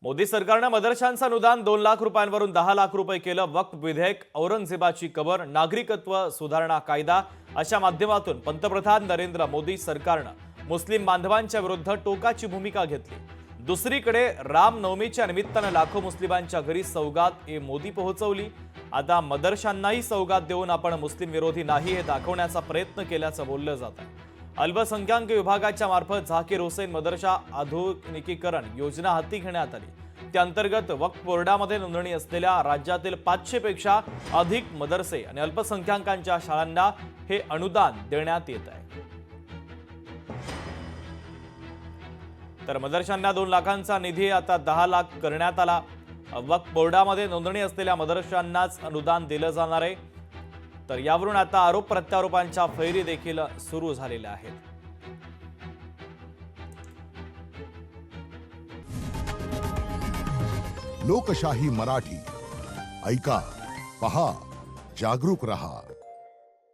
मोदी सरकारने मदरशांचं अनुदान 2 लाख रुपयांवरून 10 लाख रुपये केलं। वक्फ विधेयक, औरंगजेबाची कबर, नागरिकत्व सुधारणा कायदा अशा माध्यमातून पंतप्रधान नरेंद्र मोदी सरकारने मुस्लिम बांधवांच्या विरुद्ध टोकाची भूमिका घेतली। दुसरीकडे रामनवमीच्या निमित्ताने लाखो मुस्लिमांच्या घरी सौगात मोदी पोहोचवली। आता मदरशांनाही सौगात देऊन आपण मुस्लिम विरोधी नाही हे दाखवण्याचा प्रयत्न केल्याचं बोललं जात आहे। अल्पसंख्याक विभागाच्या मार्फत झाकीर हुसेन मदरसा आधुनिकीकरण योजना हाती घेण्यात आली। त्या अंतर्गत वक्फ बोर्डामध्ये नोंदणी असलेल्या राज्यातील 500 पेक्षा अधिक मदरसे आणि अल्पसंख्याकांच्या शाळांना हे अनुदान देण्यात येत आहे। तर मदरशांना 2 लाखांचा निधी आता 10 लाख करण्यात आला। वक्फ बोर्डामध्ये नोंदणी असलेल्या मदरशांनाच अनुदान दिलं जाणार आहे। तर यावरून आता आरोप प्रत्यारोपांच्या फैरी देखील सुरू झालेल्या आहेत। लोकशाही मराठी ऐका, पहा, जागरूक रहा।